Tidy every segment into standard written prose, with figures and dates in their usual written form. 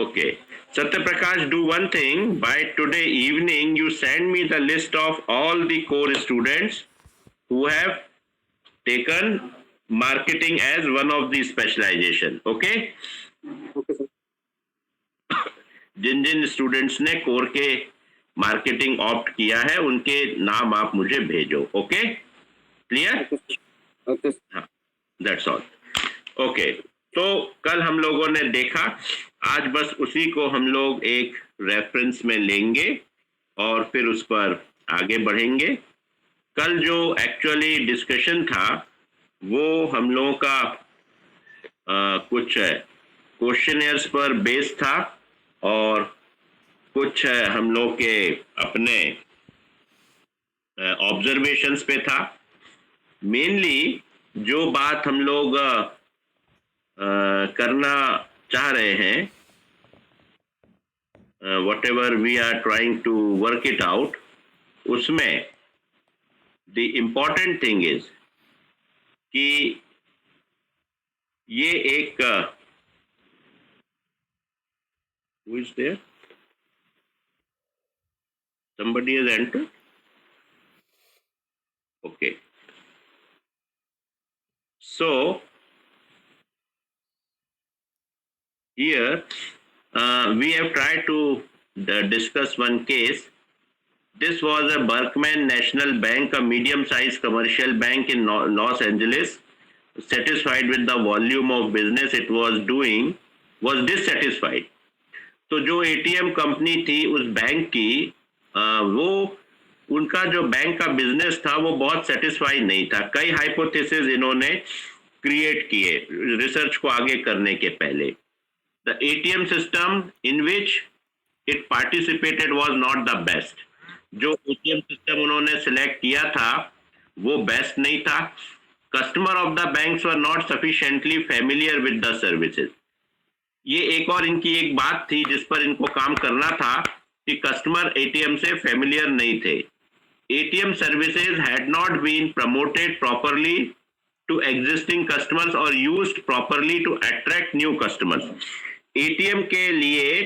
Okay. Satyaprakash, do one thing. By today evening, you send me the list of all the core students who have taken marketing as one of the specialization. Okay? Okay sir. जिन जिन students ने core के marketing opt किया है उनके नाम आप मुझे भेजो। Okay, clear? ओके हाँ, दैट्स ऑल। ओके, तो कल हम लोगों ने देखा, आज बस उसी को हम लोग एक रेफरेंस में लेंगे और फिर उस पर आगे बढ़ेंगे। कल जो एक्चुअली डिस्कशन था वो हम लोगों का कुछ क्वेश्चनर्स पर बेस था और कुछ हम लोग के अपने ऑब्जर्वेशंस पे था। मेनली जो बात हम लोग करना चाह रहे हैं, whatever we are trying to work it out, उसमें द इम्पॉर्टेंट थिंग इज कि ये एक who is there? Somebody has entered? Okay. So, here we have tried to discuss one case. This was a Berkman National Bank, a medium-sized commercial bank in Los Angeles. Satisfied with the volume of business it was doing, was dissatisfied. तो जो ATM company थी उस bank की, वो उनका जो bank का business था वो बहुत सेटिस्फाइड नहीं था। कई हाइपोथेसिस इन्होंने क्रिएट किए रिसर्च को आगे करने के पहले। The ATM system in which it participated was not the best. जो एटीएम सिस्टम उन्होंने सिलेक्ट किया था वो बेस्ट नहीं था। Customer of the banks were not sufficiently familiar with the services. ये एक और इनकी एक बात थी जिस पर इनको काम करना था कि कस्टमर एटीएम से फेमिलियर नहीं थे। ATM services had not been promoted properly to existing customers और used properly to attract new customers. ATM के लिए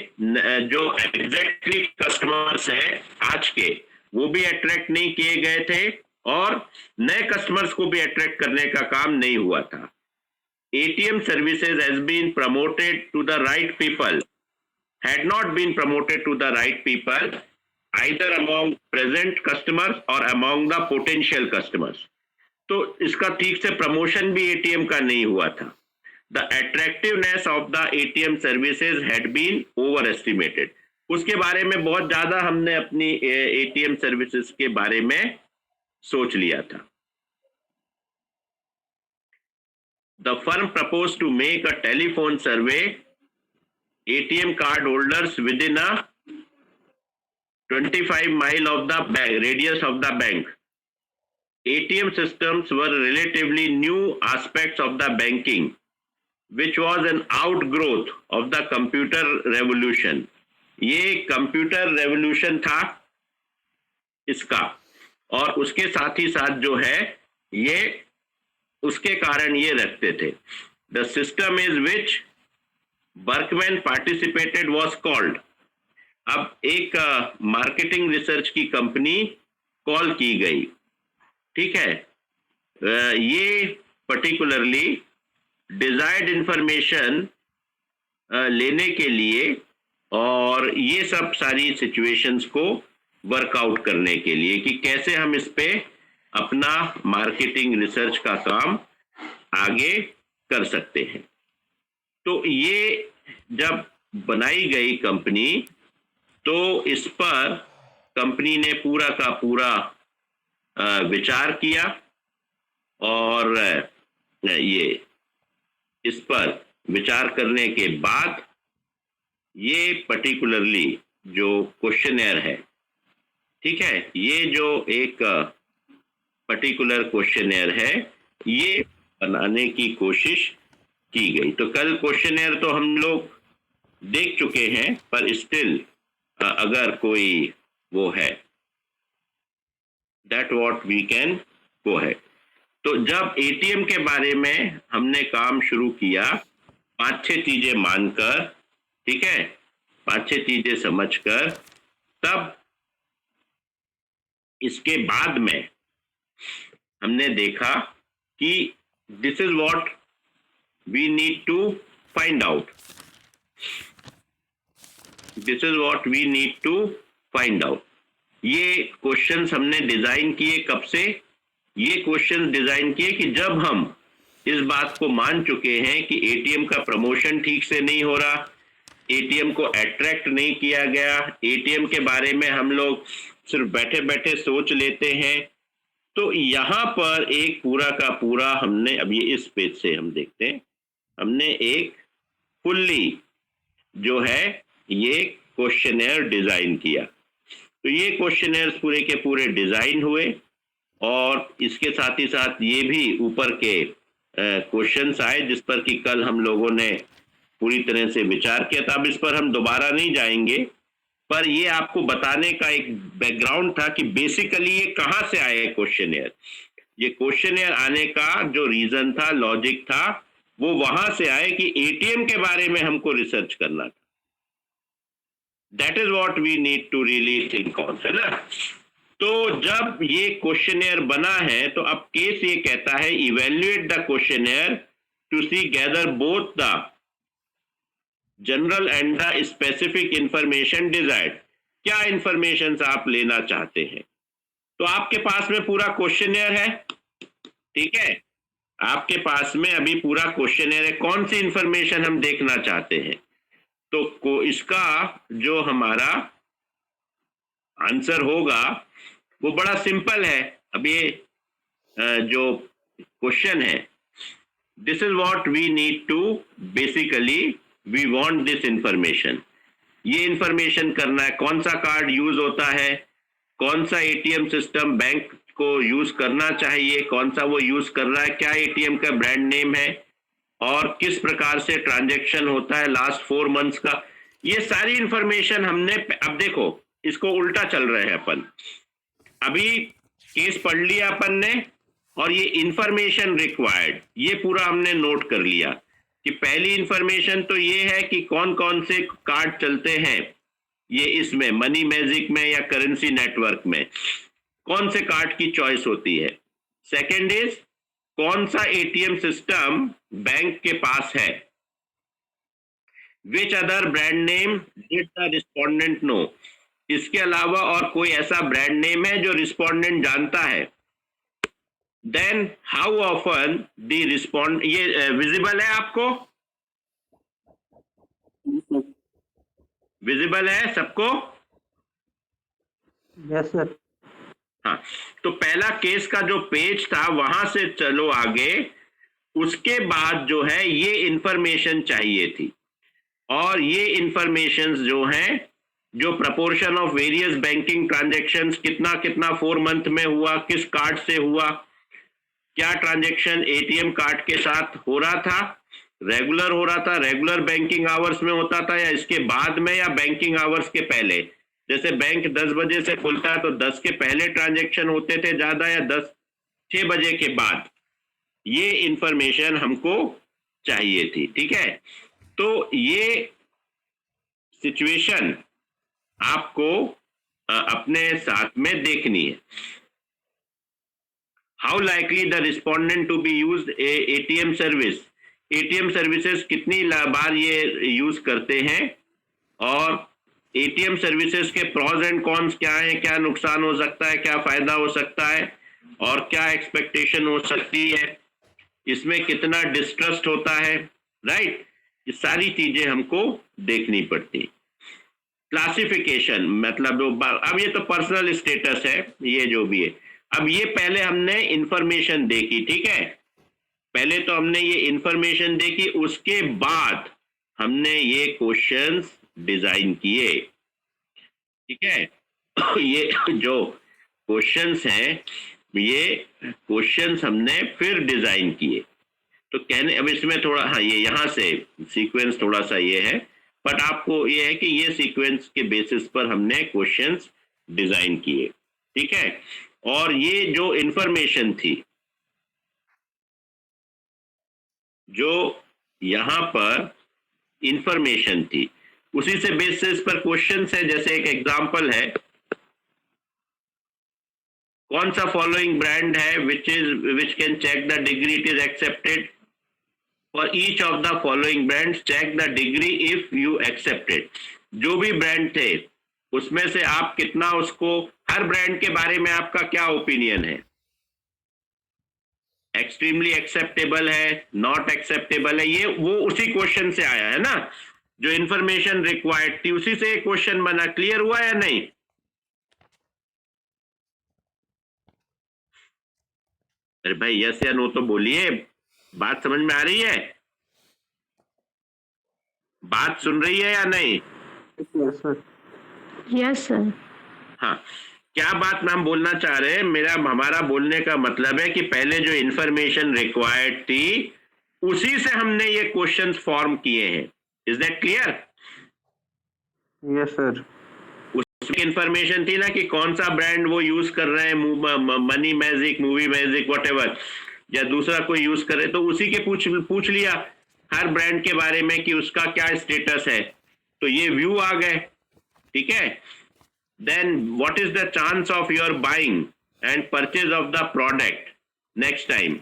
जो एग्जैक्टली कस्टमर्स हैं आज के, वो भी अट्रैक्ट नहीं किए गए थे और नए कस्टमर्स को भी अट्रैक्ट करने का काम नहीं हुआ था। ATM services has been promoted to the right people, had not been promoted to the right people, either among present customers or among the potential customers. तो इसका ठीक से प्रमोशन भी ATM का नहीं हुआ था। The attractiveness of the ATM services had been overestimated. उसके बारे में बहुत ज्यादा हमने अपनी ATM सर्विसेज के बारे में सोच लिया था। The firm proposed to make a telephone survey ATM card holders within a 25-mile of the bank, radius of the bank. ATM systems were relatively new aspects of the banking, which was an outgrowth of the computer revolution. ये computer revolution था इसका, और उसके साथ ही साथ जो है ये उसके कारण ये रखते थे। The system is which Berkman participated was called. अब एक मार्केटिंग रिसर्च की कंपनी कॉल की गई, ठीक है। ये पर्टिकुलरली डिजायर्ड इंफॉर्मेशन लेने के लिए और ये सब सारी सिचुएशंस को वर्कआउट करने के लिए कि कैसे हम इस पे अपना मार्केटिंग रिसर्च का काम आगे कर सकते हैं। तो ये जब बनाई गई कंपनी, तो इस पर कंपनी ने पूरा का पूरा विचार किया और ये इस पर विचार करने के बाद ये पर्टिकुलरली जो क्वेश्चनर है, ठीक है, ये जो एक पर्टिकुलर क्वेश्चनर है ये बनाने की कोशिश की गई। तो कल क्वेश्चनर तो हम लोग देख चुके हैं, पर स्टिल अगर कोई वो है, that what we can go है। तो जब एटीएम के बारे में हमने काम शुरू किया 5-6 चीजें मानकर, ठीक है, 5-6 चीजें समझकर तब इसके बाद में हमने देखा कि this is what we need to find out, this is what we need to find out. ये क्वेश्चंस हमने डिजाइन किए कब से? ये क्वेश्चंस डिजाइन किए कि जब हम इस बात को मान चुके हैं कि एटीएम का प्रमोशन ठीक से नहीं हो रहा, एटीएम को अट्रैक्ट नहीं किया गया, एटीएम के बारे में हम लोग सिर्फ बैठे बैठे सोच लेते हैं। तो यहाँ पर एक पूरा का पूरा हमने, अब ये इस पेज से हम देखते हैं, हमने एक फुल्ली जो है ये क्वेश्चनेयर डिजाइन किया। तो ये क्वेश्चनेयर्स पूरे के पूरे डिजाइन हुए और इसके साथ ही साथ ये भी ऊपर के क्वेश्चंस आए जिस पर कि कल हम लोगों ने पूरी तरह से विचार किया था। अब इस पर हम दोबारा नहीं जाएंगे, पर ये आपको बताने का एक बैकग्राउंड था कि बेसिकली ये कहाँ से आए क्वेश्चनेयर। ये क्वेश्चनेयर आने का जो रीजन था, लॉजिक था, वो वहां से आए कि एटीएम के बारे में हमको रिसर्च करना था। That is what we need to really think on, है ना। तो जब ये क्वेश्चनेयर बना है तो अब केस ये कहता है evaluate the questionnaire to see gather both the general and the specific information desired. क्या इंफॉर्मेशन आप लेना चाहते हैं? तो आपके पास में पूरा क्वेश्चनेयर है, ठीक है, आपके पास में अभी पूरा क्वेश्चनेयर है। कौन सी इंफॉर्मेशन हम देखना चाहते हैं? तो इसका जो हमारा आंसर होगा वो बड़ा सिंपल है। अब ये जो क्वेश्चन है, this is what we need to, basically we want this information. ये इंफॉर्मेशन करना है, कौन सा कार्ड यूज होता है, कौन सा एटीएम सिस्टम बैंक को यूज करना चाहिए, कौन सा वो यूज कर रहा है, क्या एटीएम का ब्रांड नेम है और किस प्रकार से ट्रांजैक्शन होता है लास्ट 4 मंथ्स का। ये सारी इंफॉर्मेशन हमने, अब देखो इसको उल्टा चल रहे हैं अपन। अभी केस पढ़ लिया अपन ने और ये इंफॉर्मेशन रिक्वायर्ड ये पूरा हमने नोट कर लिया कि पहली इंफॉर्मेशन तो ये है कि कौन कौन से कार्ड चलते हैं ये इसमें मनी मैजिक में या करेंसी नेटवर्क में, कौन से कार्ड की चॉइस होती है। सेकंड इज कौन सा एटीएम सिस्टम बैंक के पास है, which other brand name did the respondent know. इसके अलावा और कोई ऐसा ब्रांड नेम है जो रिस्पोंडेंट जानता है। Then how often the respond, ये विजिबल है आपको, विजिबल है सबको? Yes sir. हाँ, तो पहला केस का जो पेज था वहां से चलो आगे, उसके बाद जो है ये इंफॉर्मेशन चाहिए थी और ये इंफॉर्मेशंस जो हैं, जो proportion of various banking transactions, कितना कितना 4 मंथ में हुआ, किस कार्ड से हुआ, क्या ट्रांजैक्शन एटीएम कार्ड के साथ हो रहा था, रेगुलर हो रहा था, रेगुलर बैंकिंग आवर्स में होता था या इसके बाद में या बैंकिंग आवर्स के पहले। जैसे बैंक 10 बजे से खुलता है तो 10 के पहले ट्रांजैक्शन होते थे ज्यादा या 6 बजे के बाद। ये इंफॉर्मेशन हमको चाहिए थी, ठीक है। तो ये सिचुएशन आपको अपने साथ में देखनी है। How likely the respondent to be used ATM service, ATM services कितनी बार ये यूज करते हैं और एटीएम सर्विसेज के प्रॉज एंड कॉन्स क्या है, क्या नुकसान हो सकता है, क्या फायदा हो सकता है और क्या एक्सपेक्टेशन हो सकती है, इसमें कितना डिस्ट्रस्ट होता है, राइट। ये सारी चीजें हमको देखनी पड़ती। क्लासिफिकेशन मतलब अब ये तो पर्सनल स्टेटस है, ये जो भी है। अब ये पहले हमने इंफॉर्मेशन देखी, ठीक है, पहले तो हमने ये इंफॉर्मेशन देखी, उसके बाद हमने ये क्वेश्चंस डिजाइन किए, ठीक है। ये जो क्वेश्चंस हैं ये क्वेश्चंस हमने फिर डिजाइन किए। तो कहने, अब इसमें थोड़ा, हाँ ये यहाँ से सीक्वेंस थोड़ा सा ये है, बट आपको ये है कि ये सीक्वेंस के बेसिस पर हमने क्वेश्चंस डिजाइन किए, ठीक है। और ये जो इंफॉर्मेशन थी, जो यहाँ पर इंफॉर्मेशन थी, उसी से बेसिस पर क्वेश्चंस है। जैसे एक एग्जांपल है, कौन सा फॉलोइंग ब्रांड है which can check the degree it is accepted for each of the following brands, check the degree if you accepted. जो भी ब्रांड थे उसमें से आप कितना उसको, हर ब्रांड के बारे में आपका क्या ओपिनियन है, एक्सट्रीमली एक्सेप्टेबल है, नॉट एक्सेप्टेबल है, ये वो उसी क्वेश्चन से आया है ना, जो इंफॉर्मेशन रिक्वायर्ड थी उसी से क्वेश्चन बना। क्लियर हुआ या नहीं? अरे भाई यस या नो तो बोलिए, बात समझ में आ रही है? बात सुन रही है या नहीं? Yes sir. Yes sir. हाँ, क्या बात मैम बोलना चाह रहे हैं? हमारा बोलने का मतलब है कि पहले जो इंफॉर्मेशन रिक्वायर्ड थी उसी से हमने ये क्वेश्चंस फॉर्म किए हैं। Is that clear? Yes sir. उसमें इंफॉर्मेशन थी ना कि कौन सा ब्रांड वो यूज कर रहे हैं, money magic, movie magic, whatever, या दूसरा कोई यूज करे तो उसी के पूछ लिया हर ब्रांड के बारे में कि उसका क्या स्टेटस है, तो ये व्यू आ गए। ठीक है, then what is the chance of your buying and purchase of the product next time.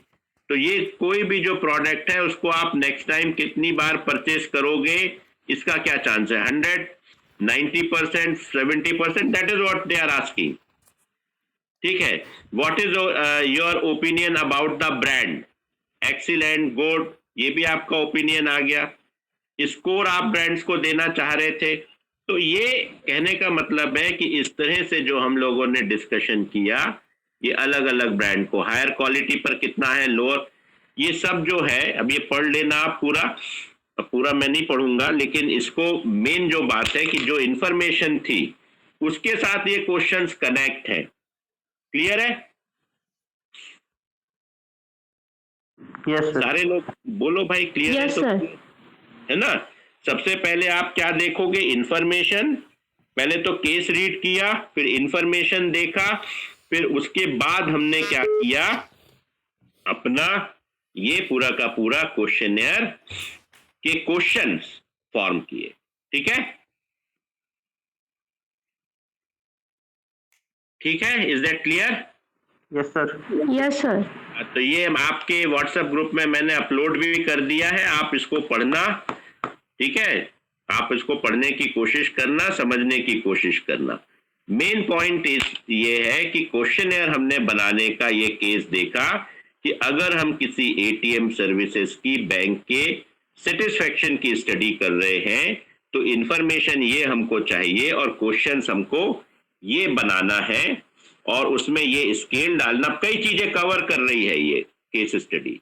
तो ये कोई भी जो प्रोडक्ट है उसको आप नेक्स्ट टाइम कितनी बार परचेज करोगे, इसका क्या चांस है, 100, 90%, 70%, that is what they are asking. ठीक है, what is your opinion about the brand, excellent, good, ये भी आपका ओपिनियन आ गया। स्कोर आप ब्रांड्स को देना चाह रहे थे। तो ये कहने का मतलब है कि इस तरह से जो हम लोगों ने डिस्कशन किया, ये अलग अलग ब्रांड को, हायर क्वालिटी पर कितना है, लोअर, ये सब जो है, अब ये पढ़ लेना आप पूरा मैं नहीं पढ़ूंगा, लेकिन इसको मेन जो बात है कि जो इंफॉर्मेशन थी उसके साथ ये क्वेश्चंस कनेक्ट है। क्लियर है? Yes sir. सारे लोग बोलो भाई, क्लियर है? यस तो सर। है ना। सबसे पहले आप क्या देखोगे, इंफॉर्मेशन, पहले तो केस रीड किया, फिर इंफॉर्मेशन देखा, फिर उसके बाद हमने क्या किया, अपना ये पूरा का पूरा क्वेश्चनेयर के क्वेश्चंस फॉर्म किए। ठीक है, ठीक है, is that clear? Yes sir. Yes sir. तो ये आपके व्हाट्सएप ग्रुप में मैंने अपलोड भी कर दिया है, आप इसको पढ़ना। ठीक है, आप इसको पढ़ने की कोशिश करना, समझने की कोशिश करना। मेन पॉइंट ये है कि क्वेश्चनेयर हमने बनाने का ये केस देखा कि अगर हम किसी एटीएम सर्विसेज की, बैंक के सेटिस्फेक्शन की स्टडी कर रहे हैं तो इंफॉर्मेशन ये हमको चाहिए और क्वेश्चंस हमको ये बनाना है और उसमें ये स्केल डालना। कई चीजें कवर कर रही है ये केस स्टडी,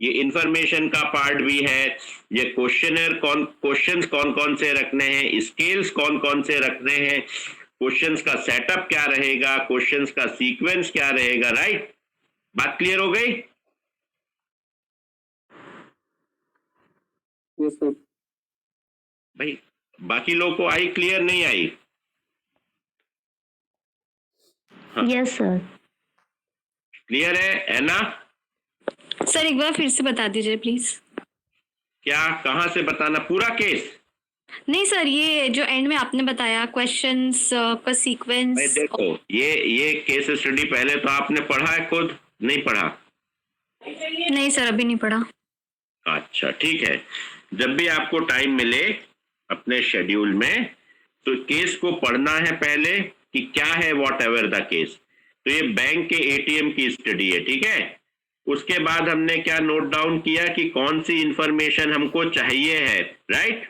ये इंफॉर्मेशन का पार्ट भी है, ये क्वेश्चनर क्वेश्चंस कौन कौन से रखने हैं, स्केल्स कौन कौन से रखने हैं, क्वेश्चंस का सेटअप क्या रहेगा, क्वेश्चंस का सीक्वेंस क्या रहेगा। राइट, बात क्लियर हो गई? Yes sir. भाई बाकी लोग को आई, क्लियर नहीं आई? Yes sir. क्लियर है ना? सर एक बार फिर से बता दीजिए प्लीज। क्या, कहां से बताना, पूरा केस? नहीं सर, ये जो एंड में आपने बताया क्वेश्चंस का भाई सीक्वेंस। देखो, ये केस स्टडी पहले तो आपने पढ़ा है, खुद नहीं पढ़ा? नहीं सर, अभी नहीं पढ़ा। अच्छा ठीक है, जब भी आपको टाइम मिले अपने शेड्यूल में तो केस को पढ़ना है पहले कि क्या है व्हाट एवर द केस। तो ये बैंक के एटीएम की स्टडी है। ठीक है, उसके बाद हमने क्या नोट डाउन किया कि कौन सी इंफॉर्मेशन हमको चाहिए है। राइट,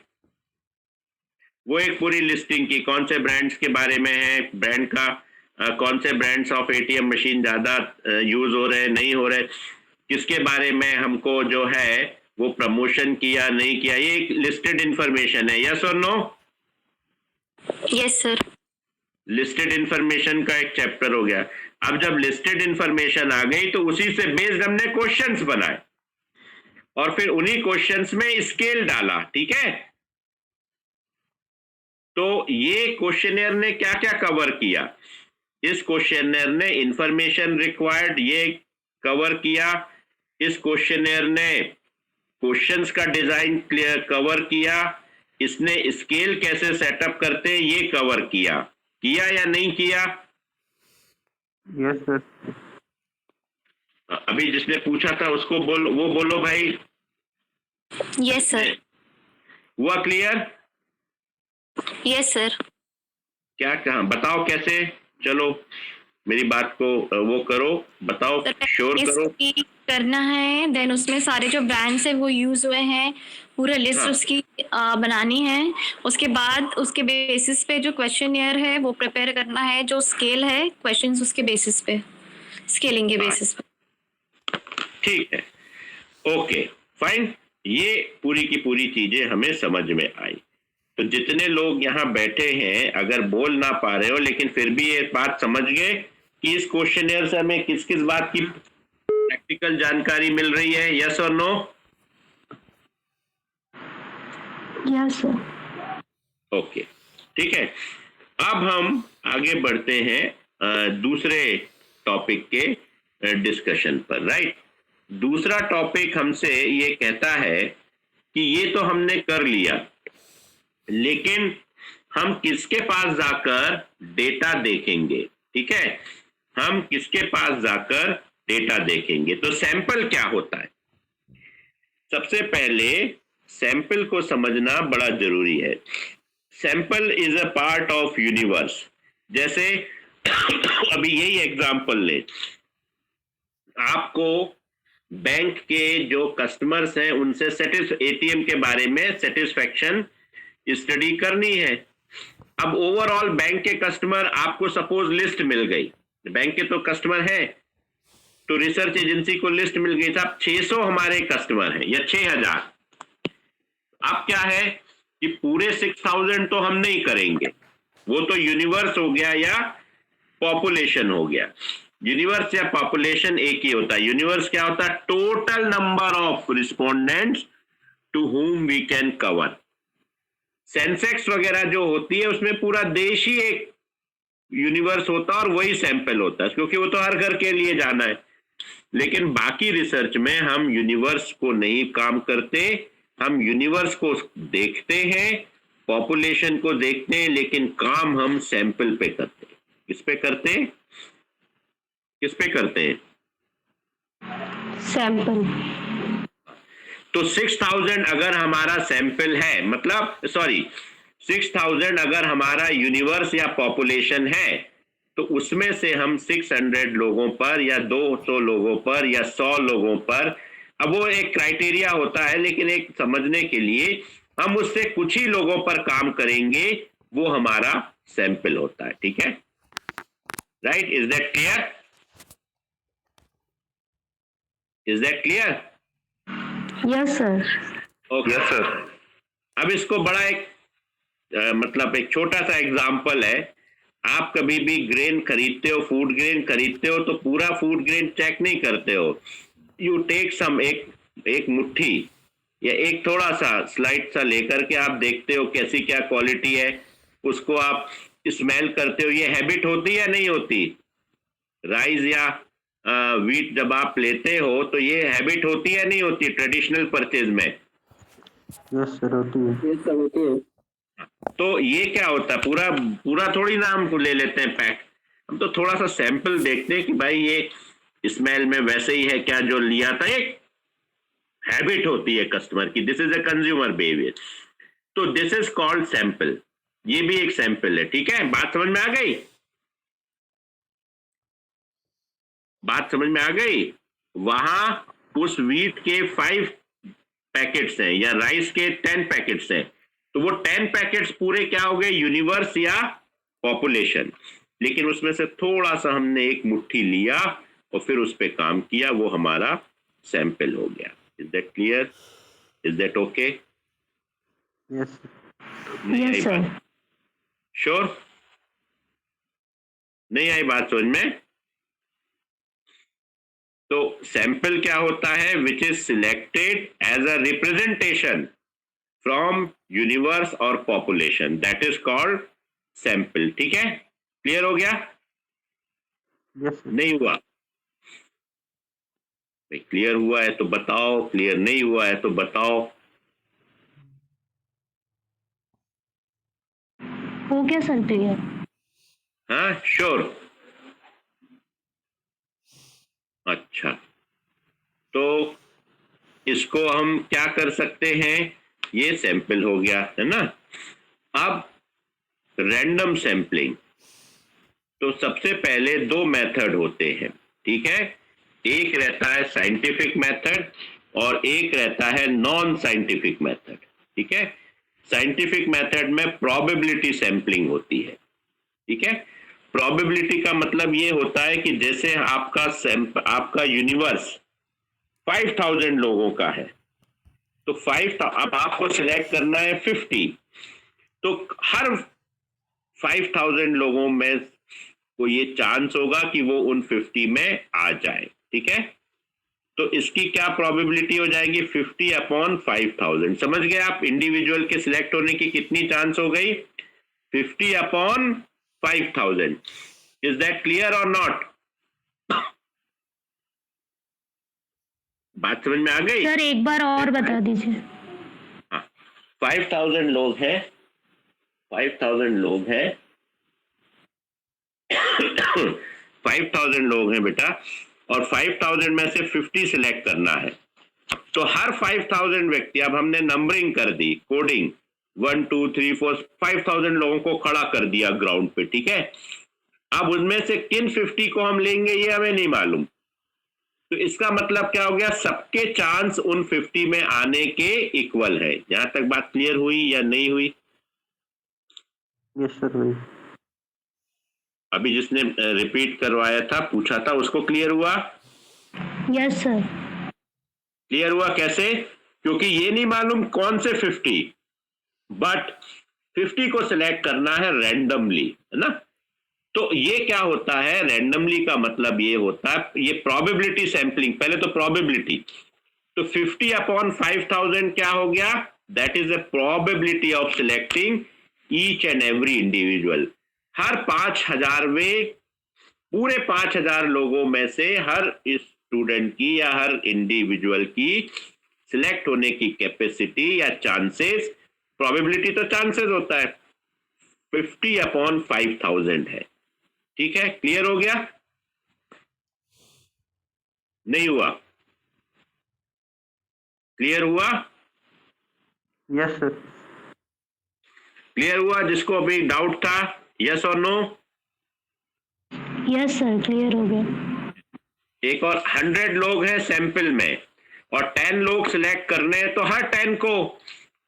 वो एक पूरी लिस्टिंग की, कौन से ब्रांड्स के बारे में है, ब्रांड का कौन से ब्रांड्स ऑफ एटीएम मशीन ज्यादा यूज हो रहे, नहीं हो रहे, किसके बारे में हमको जो है वो प्रमोशन किया, नहीं किया, ये एक लिस्टेड इंफॉर्मेशन है। यस और no? Yes sir. Listed information का एक चैप्टर हो गया। अब जब लिस्टेड इंफॉर्मेशन आ गई तो उसी से बेस्ड हमने क्वेश्चंस बनाए और फिर उन्हीं क्वेश्चंस में स्केल डाला। ठीक है, तो ये क्वेश्चनेयर ने क्या क्या कवर किया, इस क्वेश्चनेयर ने इंफॉर्मेशन रिक्वायर्ड ये कवर किया, इस क्वेश्चनेयर ने क्वेश्चंस का डिजाइन क्लियर कवर किया, इसने स्केल कैसे सेटअप करते हैं ये कवर किया या नहीं किया? Yes sir. अभी जिसने पूछा था उसको वो बोलो भाई। Yes sir. हुआ क्लियर? Yes sir. क्या कहा बताओ कैसे? चलो मेरी बात को वो करो, बताओ, श्योर करो। करना है, देन उसमें सारे जो ब्रांड्स है वो यूज हुए हैं, पूरा लिस्ट हाँ। उसकी बनानी है। उसके बाद उसके बेसिस पे जो क्वेश्चनियर है वो प्रिपेयर करना है, जो स्केल है क्वेश्चंस उसके बेसिस पे, स्केलिंग के बेसिस पे। ठीक है, ओके फाइन। ये पूरी की पूरी चीजें हमें समझ में आई। तो जितने लोग यहाँ बैठे हैं अगर बोल ना पा रहे हो लेकिन फिर भी ये बात समझ गए कि इस क्वेश्चनियर से हमें किस किस बात की प्रैक्टिकल जानकारी मिल रही है, यस और नो? Yes sir. ओके ठीक है। अब हम आगे बढ़ते हैं दूसरे टॉपिक के डिस्कशन पर, राइट। दूसरा टॉपिक हमसे ये कहता है कि ये तो हमने कर लिया, लेकिन हम किसके पास जाकर डेटा देखेंगे? ठीक है, हम किसके पास जाकर डेटा देखेंगे? तो सैंपल क्या होता है? सबसे पहले सैंपल को समझना बड़ा जरूरी है। Sample is a part of universe. जैसे अभी यही एग्जांपल ले, आपको बैंक के जो कस्टमर्स हैं उनसे एटीएम के बारे में सेटिस्फेक्शन स्टडी करनी है। अब ओवरऑल बैंक के कस्टमर आपको सपोज लिस्ट मिल गई, बैंक के तो कस्टमर है, तो रिसर्च एजेंसी को लिस्ट मिल गई, साहब 600 हमारे कस्टमर हैं या 6000। अब क्या है कि पूरे 6000 तो हम नहीं करेंगे, वो तो यूनिवर्स हो गया या पॉपुलेशन हो गया। यूनिवर्स या पॉपुलेशन एक ही होता है। यूनिवर्स क्या होता है? Total number of respondents to whom we can cover. Sensex वगैरह जो होती है उसमें पूरा देश ही एक यूनिवर्स होता है और वही सैंपल होता है, क्योंकि वो तो हर घर के लिए जाना है। लेकिन बाकी रिसर्च में हम यूनिवर्स को नहीं काम करते, हम यूनिवर्स को देखते हैं, पॉपुलेशन को देखते हैं, लेकिन काम हम सैंपल पे करते हैं। किस पे करते हैं? किस पे करते हैं? सैंपल। तो 6000 अगर हमारा सैंपल है, मतलब सॉरी 6000 अगर हमारा यूनिवर्स या पॉपुलेशन है, तो उसमें से हम 600 लोगों पर या 200 लोगों पर या 100 लोगों पर, अब वो एक क्राइटेरिया होता है, लेकिन एक समझने के लिए हम उससे कुछ ही लोगों पर काम करेंगे, वो हमारा सैंपल होता है। ठीक है, right? Is that clear? Is that clear? Yes sir. Okay yes sir. अब इसको बड़ा एक मतलब एक छोटा सा एग्जांपल है। आप कभी भी ग्रेन खरीदते हो, फूड ग्रेन खरीदते हो, तो पूरा फूड ग्रेन चेक नहीं करते हो। यू टेक सम, एक मुट्ठी या एक थोड़ा सा स्लाइड सा लेकर के आप देखते हो कैसी क्या क्वालिटी है, उसको आप स्मेल करते हो। ये हैबिट होती है या नहीं होती? राइस या व्हीट जब आप लेते हो तो ये हैबिट होती है नहीं होती ट्रेडिशनल परचेज में? यस सर, होती है। यस सर, होती है। तो ये क्या होता है, पूरा पूरा थोड़ी ना हम ले लेते हैं पैक, हम तो थोड़ा सा सैंपल देखते हैं कि भाई ये स्मेल में वैसे ही है क्या जो लिया था। एक हैबिट होती है कस्टमर की, this is a consumer behaviour, तो दिस इज कॉल्ड सैंपल। ये भी एक सैंपल है। ठीक है, बात समझ में आ गई? बात समझ में आ गई? वहां उस व्हीट के 5 पैकेट्स हैं या राइस के 10 पैकेट्स हैं, तो वो 10 पैकेट्स पूरे क्या हो गए? यूनिवर्स या पॉपुलेशन। लेकिन उसमें से थोड़ा सा हमने एक मुट्ठी लिया और फिर उस पर काम किया, वो हमारा सैंपल हो गया। Is that clear? Is that okay? Yes yes sir. Sure? नहीं आई बात समझ में? तो सैंपल क्या होता है? Which is selected as a representation from universe और population, that is called sample. ठीक है, क्लियर हो गया? Yes sir. नहीं हुआ? क्लियर हुआ है तो बताओ, क्लियर नहीं हुआ है तो बताओ। हो गया सर क्लियर। हाँ श्योर। अच्छा, तो इसको हम क्या कर सकते हैं, ये सैंपल हो गया है ना। अब रैंडम सैंपलिंग, तो सबसे पहले दो मेथड होते हैं, ठीक है। एक रहता है साइंटिफिक मेथड और एक रहता है नॉन साइंटिफिक मेथड, ठीक है। साइंटिफिक मेथड में प्रोबेबिलिटी सैंपलिंग होती है, ठीक है। प्रोबेबिलिटी का मतलब ये होता है कि जैसे आपका यूनिवर्स 5000 लोगों का है, तो अब आपको सिलेक्ट करना है 50, तो हर 5000 लोगों में को ये चांस होगा कि वो उन 50 में आ जाए, ठीक है। तो इसकी क्या प्रोबेबिलिटी हो जाएगी, 50/5000। समझ गए आप इंडिविजुअल के सिलेक्ट होने की कितनी चांस हो गई, 50/5000। इज दैट क्लियर और नॉट? बात समझ में आ गई? सर एक बार और बता दीजिए। हाँ, 5000 लोग हैं, 5000 लोग हैं 5000 लोग हैं बेटा, और 5000 में से 50 सिलेक्ट करना है। तो हर 5000 व्यक्ति, अब हमने नंबरिंग कर दी, कोडिंग 1 2 3 4 5000 लोगों को खड़ा कर दिया ग्राउंड पे, ठीक है। अब उनमें से किन 50 को हम लेंगे ये हमें नहीं मालूम। तो इसका मतलब क्या हो गया, सबके चांस उन 50 में आने के इक्वल है। यहां तक बात क्लियर हुई या नहीं हुई? यस सर हुई। अभी जिसने रिपीट करवाया था, पूछा था, उसको क्लियर हुआ? Yes sir. क्लियर हुआ कैसे? क्योंकि ये नहीं मालूम कौन से 50, बट 50 को सिलेक्ट करना है रैंडमली, है ना। तो ये क्या होता है, रैंडमली का मतलब ये होता है, ये प्रोबेबिलिटी सैंपलिंग, पहले तो प्रोबेबिलिटी, तो 50/5000 क्या हो गया, that is a probability of selecting each and every individual. हर 5000वें पूरे 5000 लोगों में से हर इस स्टूडेंट की या हर इंडिविजुअल की सिलेक्ट होने की कैपेसिटी या चांसेस, प्रोबेबिलिटी तो चांसेस होता है, 50/5000 है, ठीक है। क्लियर हो गया? नहीं हुआ? क्लियर हुआ? Yes sir. क्लियर हुआ? जिसको अभी डाउट था, यस और नो? यस सर क्लियर हो गया। एक और 100 लोग हैं सैंपल में और 10 लोग सिलेक्ट करने हैं, तो हर 10 को,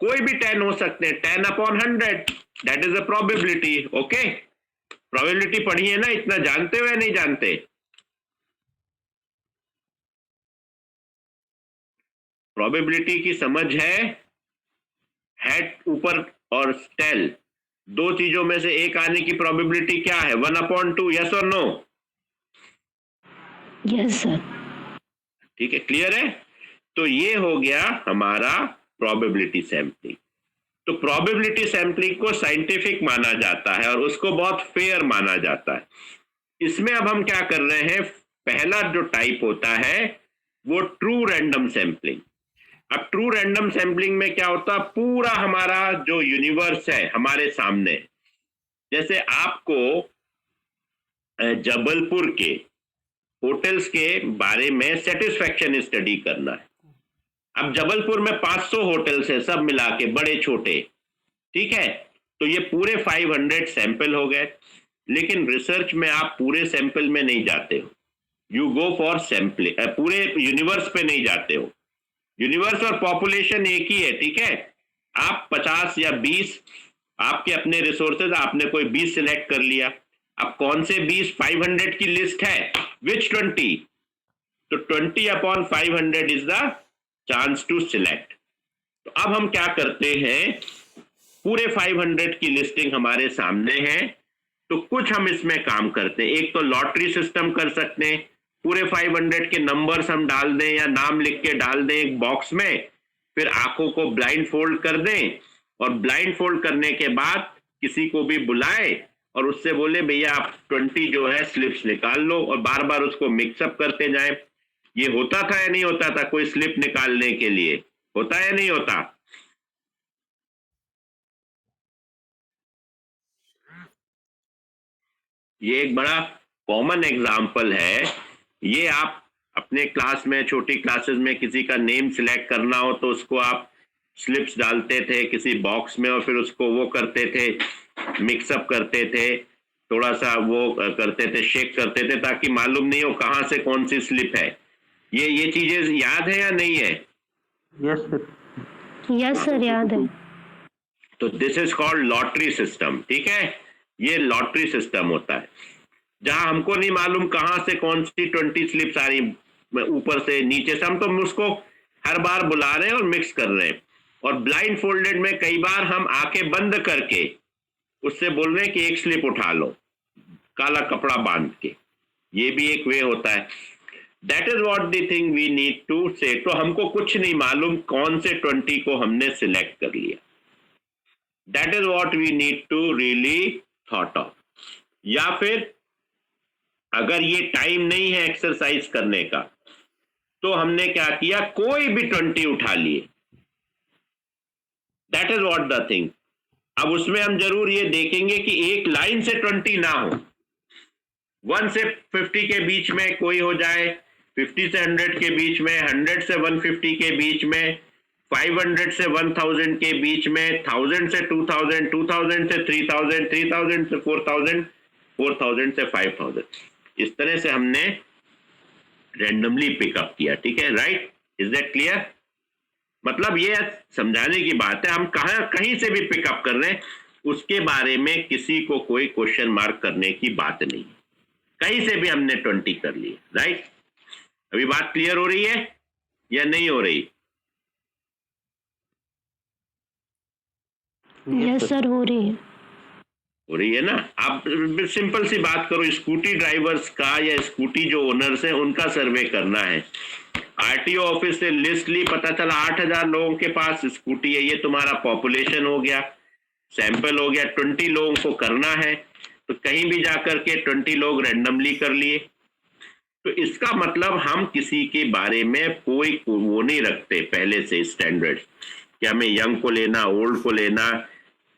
कोई भी 10 हो सकते हैं, 10/100, that is a probability. Okay, probability पढ़ी है ना, इतना जानते हो या नहीं जानते? प्रोबेबिलिटी की समझ है? हेड ऊपर और टेल, दो चीजों में से एक आने की प्रोबेबिलिटी क्या है, 1/2, यस और नो? Yes sir. ठीक है, क्लियर है? तो ये हो गया हमारा प्रोबेबिलिटी सैंपलिंग। तो प्रोबेबिलिटी सैंपलिंग को साइंटिफिक माना जाता है और उसको बहुत फेयर माना जाता है। इसमें अब हम क्या कर रहे हैं, पहला जो टाइप होता है वो ट्रू रैंडम सैंपलिंग। अब ट्रू रैंडम सैंपलिंग में क्या होता है, पूरा हमारा जो यूनिवर्स है हमारे सामने, जैसे आपको जबलपुर के होटल्स के बारे में सेटिस्फैक्शन स्टडी करना है। अब जबलपुर में 500 होटल्स है, सब मिला के बड़े छोटे, ठीक है। तो ये पूरे 500 सैंपल हो गए, लेकिन रिसर्च में आप पूरे सैंपल में नहीं जाते हो, यू गो फॉर सैंपलिंग, पूरे यूनिवर्स पे नहीं जाते हो। यूनिवर्स और पॉपुलेशन एक ही है, ठीक है। आप 50 या 20 आपके अपने रिसोर्सेज, आपने कोई 20 सिलेक्ट कर लिया, अब कौन से 20, 500 की लिस्ट है, विच 20, तो 20/500 is the chance to select. तो अब हम क्या करते हैं, पूरे 500 की लिस्टिंग हमारे सामने है, तो कुछ हम इसमें काम करते हैं। एक तो लॉटरी सिस्टम कर सकते हैं, पूरे 500 के नंबर्स हम डाल दें या नाम लिख के डाल दें एक बॉक्स में, फिर आंखों को ब्लाइंड फोल्ड कर दें और ब्लाइंड फोल्ड करने के बाद किसी को भी बुलाए और उससे बोले भैया आप 20 जो है स्लिप्स निकाल लो, और बार बार उसको मिक्सअप करते जाएं। ये होता था या नहीं होता था, कोई स्लिप निकालने के लिए होता या नहीं होता? ये एक बड़ा कॉमन एग्जाम्पल है। ये आप अपने क्लास में, छोटी क्लासेस में किसी का नेम सिलेक्ट करना हो तो उसको आप स्लिप्स डालते थे किसी बॉक्स में और फिर उसको वो करते थे, मिक्सअप करते थे, थोड़ा सा वो करते थे, शेक करते थे ताकि मालूम नहीं हो कहाँ से कौन सी स्लिप है। ये चीजें याद है या नहीं है? Yes sir. यस सर, याद है। तो this is called lottery system. ठीक है, ये लॉटरी सिस्टम होता है जहां हमको नहीं मालूम कहां से कौन सी 20 स्लिप्स आ रही, ऊपर से नीचे से, हम तो उसको हर बार बुला रहे हैं और मिक्स कर रहे हैं। और ब्लाइंड फोल्डेड में कई बार हम आंखें बंद करके उससे बोल रहे हैं कि एक स्लिप उठा लो काला कपड़ा बांध के, ये भी एक वे होता है। That is what the thing we need to say. तो हमको कुछ नहीं मालूम कौन से 20 को हमने सिलेक्ट कर लिया। That is what we need to really thought of. या फिर अगर ये टाइम नहीं है एक्सरसाइज करने का तो हमने क्या किया, कोई भी 20 उठा लिए। That is what the thing. अब उसमें हम जरूर ये देखेंगे कि एक लाइन से 20 ना हो, 1 से 50 के बीच में कोई हो जाए, 50 से 100 के बीच में, 100 से 150 के बीच में, 500 से 1000 के बीच में, 1000 से 2000, 2000 से 3000, 3000 से 4000, 4000 से 5000। इस तरह से हमने रैंडमली पिकअप किया। ठीक है, राइट? Is that clear? मतलब ये समझाने की बात है, हम कहीं से भी पिकअप कर रहे हैं उसके बारे में किसी को कोई क्वेश्चन मार्क करने की बात नहीं, कहीं से भी हमने 20 कर लिए। राइट? अभी बात क्लियर हो रही है या नहीं हो रही? यस सर, हो रही है ना? आप सिंपल सी बात करो, स्कूटी ड्राइवर्स का या स्कूटी जो ओनर्स हैं उनका सर्वे करना है। आरटीओ ऑफिस से लिस्ट ली, पता चला 8000 लोगों के पास स्कूटी है, ये तुम्हारा पॉपुलेशन हो गया, सैंपल हो गया। 20 लोगों को करना है तो कहीं भी जाकर के 20 लोग रैंडमली कर लिए। तो इसका मतलब हम किसी के बारे में कोई वो नहीं रखते पहले से स्टैंडर्ड कि हमें यंग को लेना, ओल्ड को लेना,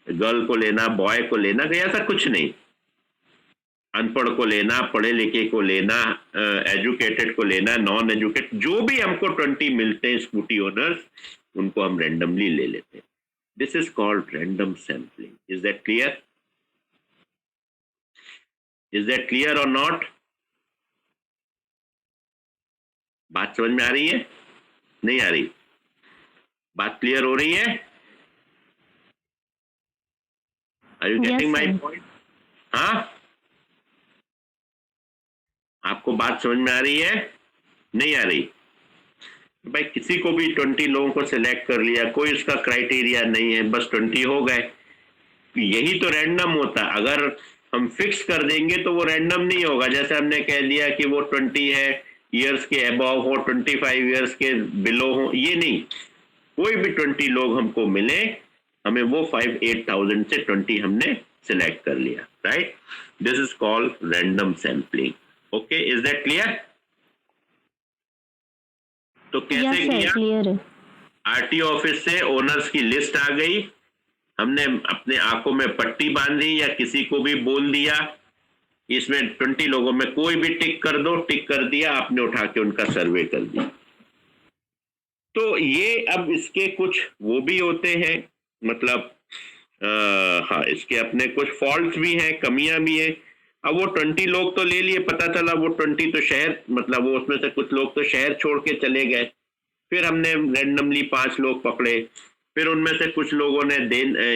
गर्ल को लेना, बॉय को लेना, कहीं ऐसा कुछ नहीं। अनपढ़ को लेना, पढ़े लिखे को लेना, एजुकेटेड को लेना, नॉन एजुकेटेड, जो भी हमको 20 मिलते हैं स्कूटी ओनर्स, उनको हम रैंडमली ले लेते हैं। This is called random sampling. Is that clear? Is that clear और नॉट? बात समझ में आ रही है? नहीं आ रही? बात क्लियर हो रही है? Are you getting my point? हाँ, आपको बात समझ में आ रही है? नहीं आ रही? भाई किसी को भी 20 लोगों को सिलेक्ट कर लिया, कोई उसका क्राइटेरिया नहीं है, बस 20 हो गए। यही तो रैंडम होता है। अगर हम फिक्स कर देंगे तो वो रैंडम नहीं होगा। जैसे हमने कह दिया कि वो 20 है, ईयर्स के अबव हो, 25 ईयर्स के बिलो हो, ये नहीं। कोई भी 20 लोग हमको मिले, हमें वो 8000 से 20 हमने सिलेक्ट कर लिया। Right? This is called random sampling. Okay, is that clear? तो कैसे किया? क्लियर है। आरटीओ ऑफिस से ओनर्स की लिस्ट आ गई, हमने अपने आंखों में पट्टी बांधी या किसी को भी बोल दिया इसमें 20 लोगों में कोई भी टिक कर दो, टिक कर दिया, आपने उठा के उनका सर्वे कर दिया। तो ये अब इसके कुछ वो भी होते हैं, मतलब हाँ, इसके अपने कुछ फॉल्ट्स भी हैं, कमियां भी हैं। अब वो 20 लोग तो ले लिए, पता चला वो 20 तो शहर, मतलब वो उसमें से कुछ लोग तो शहर छोड़ के चले गए। फिर हमने रैंडमली 5 लोग पकड़े, फिर उनमें से कुछ लोगों ने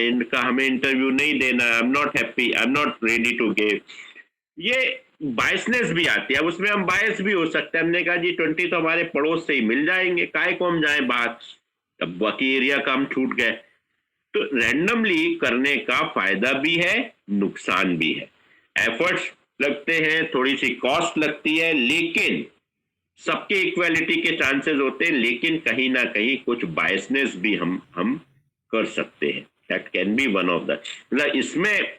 इनका हमें इंटरव्यू नहीं देना, I am not happy, I am not ready to give. ये बायसनेस भी आती है। अब उसमें हम बायस भी हो सकते हैं। हमने कहा जी 20 तो हमारे पड़ोस से ही मिल जाएंगे, काहे को हम जाए बाहर, अब बाकी एरिया का हम छूट गए। तो रैंडमली करने का फायदा भी है, नुकसान भी है। एफर्ट्स लगते हैं, थोड़ी सी कॉस्ट लगती है, लेकिन सबके इक्वालिटी के चांसेस होते हैं, लेकिन कहीं ना कहीं कुछ बायसनेस भी हम कर सकते हैं। That can be one of the, मतलब इसमें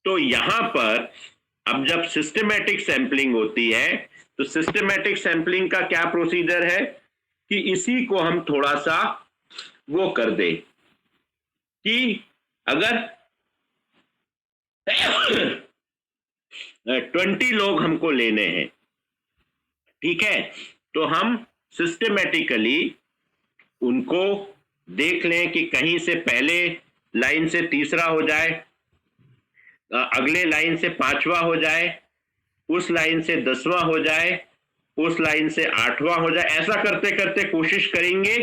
तो यहां पर अब जब सिस्टमैटिक सैंपलिंग होती है तो सिस्टमैटिक सैंपलिंग का क्या प्रोसीजर है कि इसी को हम थोड़ा सा वो कर दे कि अगर 20 लोग हमको लेने हैं, ठीक है। तो हम सिस्टमेटिकली उनको देख लें कि कहीं से पहले लाइन से तीसरा हो जाए, अगले लाइन से 5वां हो जाए, उस लाइन से 10वां हो जाए, उस लाइन से 8वां हो जाए। ऐसा करते करते कोशिश करेंगे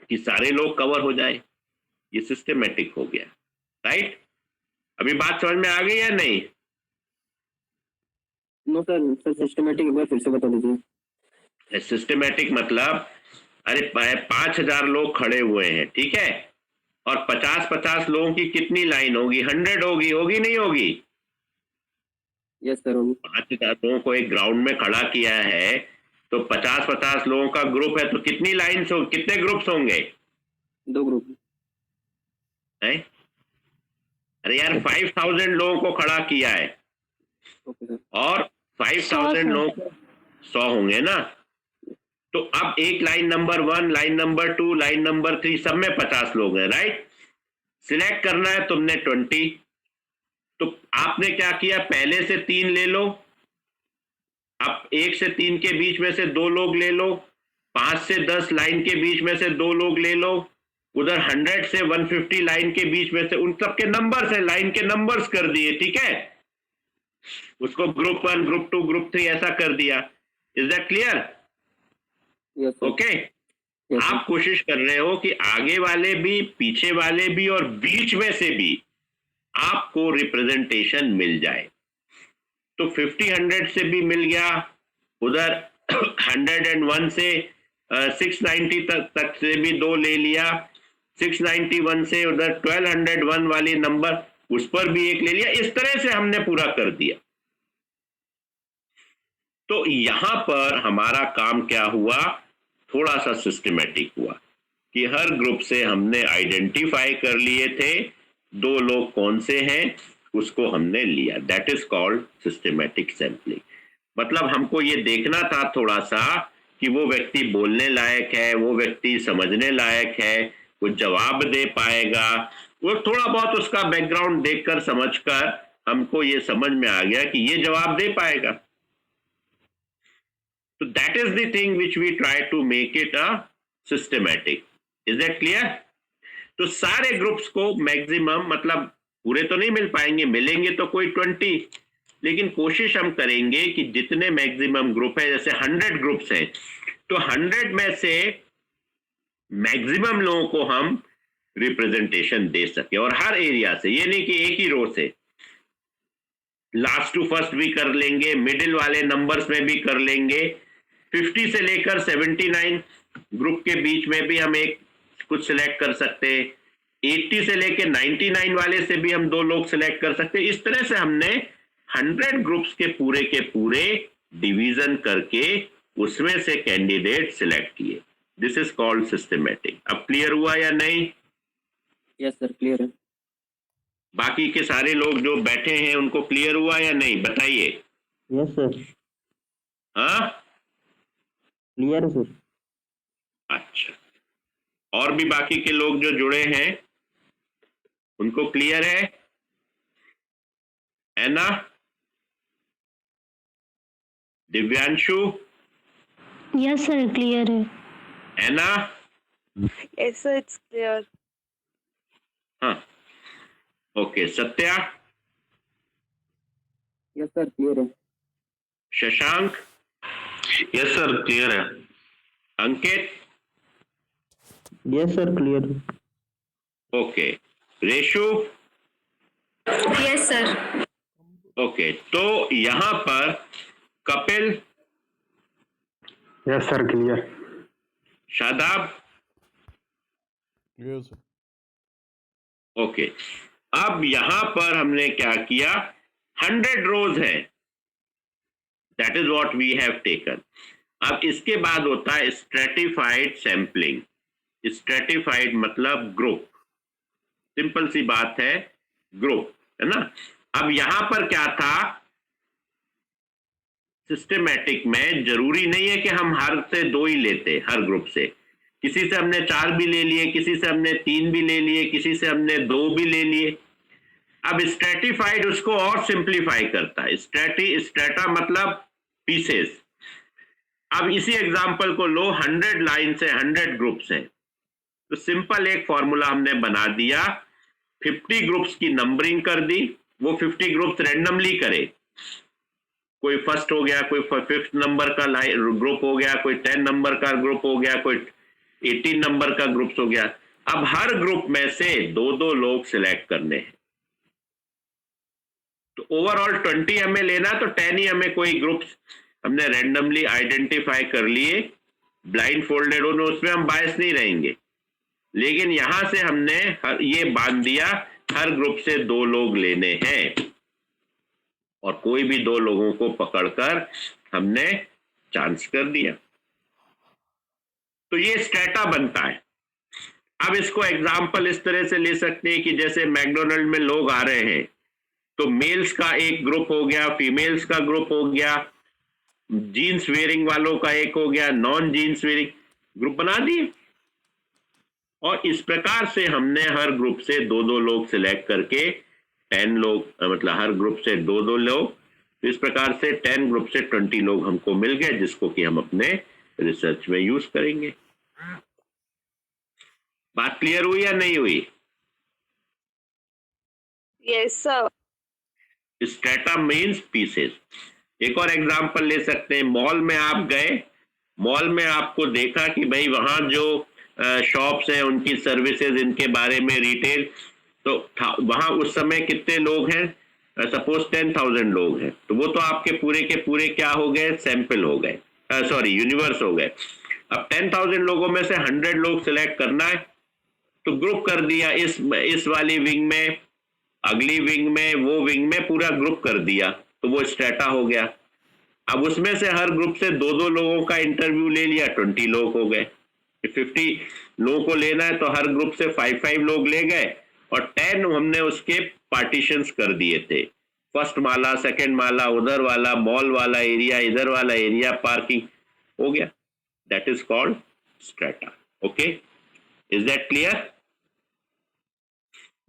कि सारे लोग कवर हो जाए। ये सिस्टमेटिक हो गया, राइट। अभी बात समझ में आ गई या नहीं? नो सर, सिस्टमेटिक एक बार फिर से बता दीजिए। सिस्टमेटिक मतलब, अरे 5000 लोग खड़े हुए हैं, ठीक है, और 50-50 लोगों की कितनी लाइन होगी? 100 होगी, होगी नहीं होगी? यस सर, होगी। 5000 लोगों को एक ग्राउंड में खड़ा किया है, तो 50-50 लोगों का ग्रुप है, तो कितनी लाइन्स हो, कितने ग्रुप्स होंगे? 2 ग्रुप है? अरे यार 5000 लोगों को खड़ा किया है, ओके सर। और 5000 लोगों को 100 होंगे ना। तो अब एक line number 1, line number 2, line number 3, सब में 50 लोग हैं, राइट। सिलेक्ट करना है तुमने 20। तो आपने क्या किया, पहले से 3 ले लो, अब 1 से 3 के बीच में से 2 लोग ले लो, 5 से 10 लाइन के बीच में से 2 लोग ले लो, उधर 100 से 150 लाइन के बीच में से, उन सबके नंबर्स हैं, लाइन के नंबर्स कर दिए, ठीक है। उसको ग्रुप 1, ग्रुप 2, ग्रुप 3 ऐसा कर दिया। Is that clear? Yes sir. Okay. आप कोशिश कर रहे हो कि आगे वाले भी, पीछे वाले भी, और बीच में से भी आपको रिप्रेजेंटेशन मिल जाए। तो 50-100 से भी मिल गया, उधर 101 से 690 तक से भी 2 ले लिया, 691 से उधर 1201 वाली नंबर, उस पर भी 1 ले लिया। इस तरह से हमने पूरा कर दिया। तो यहां पर हमारा काम क्या हुआ, थोड़ा सा सिस्टमेटिक हुआ कि हर ग्रुप से हमने आइडेंटिफाई कर लिए थे 2 लोग कौन से हैं, उसको हमने लिया। That is called systematic sampling. मतलब हमको ये देखना था थोड़ा सा कि वो व्यक्ति बोलने लायक है, वो व्यक्ति समझने लायक है, वो जवाब दे पाएगा। वो थोड़ा बहुत उसका बैकग्राउंड देखकर, समझकर हमको ये समझ में आ गया कि ये जवाब दे पाएगा। So that is the thing which we try to make it a systematic. Is that clear? तो सारे ग्रुप्स को मैक्सिमम, मतलब पूरे तो नहीं मिल पाएंगे, मिलेंगे तो कोई 20, लेकिन कोशिश हम करेंगे कि जितने मैक्सिमम ग्रुप है, जैसे 100 ग्रुप्स हैं, तो 100 में से मैक्सिमम लोगों को हम रिप्रेजेंटेशन दे सके, और हर एरिया से। ये नहीं कि एक ही रो से, लास्ट टू फर्स्ट भी कर लेंगे, मिडिल वाले नंबर्स में भी कर लेंगे, 50 से लेकर 79 ग्रुप के बीच में भी हम एक कुछ सिलेक्ट कर सकते हैं, 80 से लेकर 99 वाले से भी हम 2 लोग सिलेक्ट कर सकते हैं। इस तरह से हमने 100 ग्रुप्स के पूरे डिवीजन करके उसमें से कैंडिडेट सिलेक्ट किए। This is called systematic. अब क्लियर हुआ या नहीं? यस सर, क्लियर है। बाकी के सारे लोग जो बैठे हैं उनको क्लियर हुआ या नहीं, बताइए। यस सर, हाँ, क्लियर है सर। अच्छा, और भी बाकी के लोग जो जुड़े हैं उनको क्लियर है ना? दिव्यांशु? यस सर, क्लियर है ना? Yes, sir, it's clear. हाँ, okay. Satya? Yes sir, clear है। शशांक? यस सर, क्लियर है। अंकित? यस सर, क्लियर है। Okay. Reshu? Yes sir. Okay. तो यहां पर Kapil? Yes sir, clear. Shadab? Clear sir. Okay. अब यहां पर हमने क्या किया, 100 रोज है, that is what we have taken. अब इसके बाद होता है स्ट्रेटिफाइड सैंपलिंग। स्ट्रेटिफाइड मतलब ग्रुप, सिंपल सी बात है, ग्रुप, है ना। अब यहां पर क्या था, सिस्टमैटिक में जरूरी नहीं है कि हम हर से 2 ही लेते, हर ग्रुप से। किसी से हमने 4 भी ले लिए, किसी से हमने 3 भी ले लिए, किसी से हमने 2 भी ले लिए। अब स्ट्रेटिफाइड उसको और सिंप्लीफाई करता है। स्ट्रेटा मतलब पीसेस। अब इसी एग्जांपल को लो, 100 लाइन से 100 ग्रुप्स हैं, तो सिंपल एक फॉर्मूला हमने बना दिया, 50 ग्रुप्स की नंबरिंग कर दी, वो 50 ग्रुप्स रैंडमली करे, कोई फर्स्ट हो गया, कोई 5th नंबर का ग्रुप हो गया, कोई 10 नंबर का ग्रुप हो गया, कोई 18 नंबर का ग्रुप हो गया। अब हर ग्रुप में से 2-2 लोग सिलेक्ट करने हैं, तो ओवरऑल 20 हमें लेना, तो 10 ही हमें कोई ग्रुप्स हमने रैंडमली आइडेंटिफाई कर लिए, ब्लाइंड फोल्डेड हो, उसमें हम बायस नहीं रहेंगे। लेकिन यहां से हमने ये बांध दिया, हर ग्रुप से 2 लोग लेने हैं, और कोई भी 2 लोगों को पकड़कर हमने चांस कर दिया, तो ये स्ट्रेटा बनता है। अब इसको एग्जाम्पल इस तरह से ले सकते हैं कि जैसे मैकडोनल्ड में लोग आ रहे हैं, तो मेल्स का एक ग्रुप हो गया, फीमेल्स का ग्रुप हो गया, जीन्स वेयरिंग वालों का एक हो गया, नॉन जीन्स वेयरिंग ग्रुप बना दिए, और इस प्रकार से हमने हर ग्रुप से 2-2 लोग सिलेक्ट करके 10 लोग, मतलब हर ग्रुप से 2-2 लोग, तो इस प्रकार से 10 ग्रुप से 20 लोग हमको मिल गए, जिसको कि हम अपने रिसर्च में यूज करेंगे। बात क्लियर हुई या नहीं हुई? Yes, sir. Strata means pieces. एक और एग्जांपल ले सकते हैं, मॉल में आप गए, मॉल में आपको देखा कि भाई वहां जो शॉप्स हैं उनकी सर्विसेज, इनके बारे में डिटेल, तो वहां उस समय कितने लोग हैं, सपोज 10,000 लोग हैं, तो वो तो आपके पूरे के पूरे क्या हो गए, सैंपल हो गए, सॉरी यूनिवर्स हो गए। अब 10,000 लोगों में से 100 लोग सिलेक्ट करना है, तो ग्रुप कर दिया, इस वाली विंग में, अगली विंग में, वो विंग में, पूरा ग्रुप कर दिया, तो वो स्ट्रेटा हो गया। अब उसमें से हर ग्रुप से 2-2 लोगों का इंटरव्यू ले लिया, 20 लोग हो गए। 50 लोगों को लेना है तो हर ग्रुप से 5-5 लोग ले गए, और 10 हमने उसके पार्टीशंस कर दिए थे, फर्स्ट माला, सेकंड माला, उधर वाला, मॉल वाला एरिया, इधर वाला एरिया, पार्किंग हो गया। That is called strata. Okay, is that clear?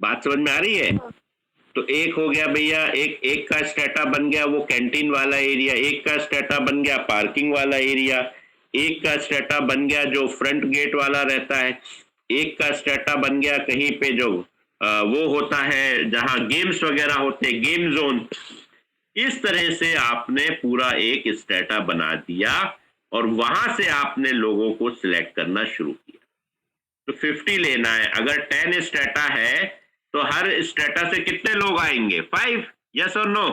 बात समझ में आ रही है? तो एक हो गया भैया, एक का स्ट्रेटा बन गया वो कैंटीन वाला एरिया, एक का स्ट्रेटा बन गया पार्किंग वाला एरिया, एक का स्ट्रेटा बन गया जो फ्रंट गेट वाला रहता है, एक का स्ट्रेटा बन गया कहीं पे जो वो होता है जहां गेम्स वगैरह होते हैं, गेम जोन। इस तरह से आपने पूरा एक स्ट्रेटा बना दिया, और वहां से आपने लोगों को सिलेक्ट करना शुरू किया। तो 50 लेना है, अगर 10 स्ट्रेटा है तो हर स्ट्रेटा से कितने लोग आएंगे, 5, यस और नो?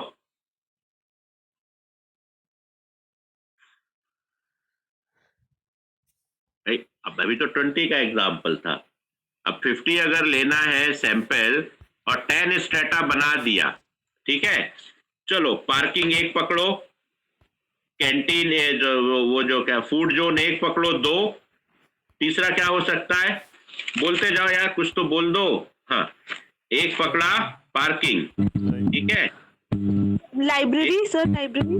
अब अभी तो 20 का एग्जांपल था, अब 50 अगर लेना है सैंपल, और 10 स्ट्रेटा बना दिया, ठीक है। चलो पार्किंग एक पकड़ो, कैंटीन वो जो क्या फूड जोन एक पकड़ो, 2, तीसरा क्या हो सकता है, बोलते जाओ यार, कुछ तो बोल दो। हाँ, एक पकड़ा पार्किंग, ठीक है, Library, sir, library.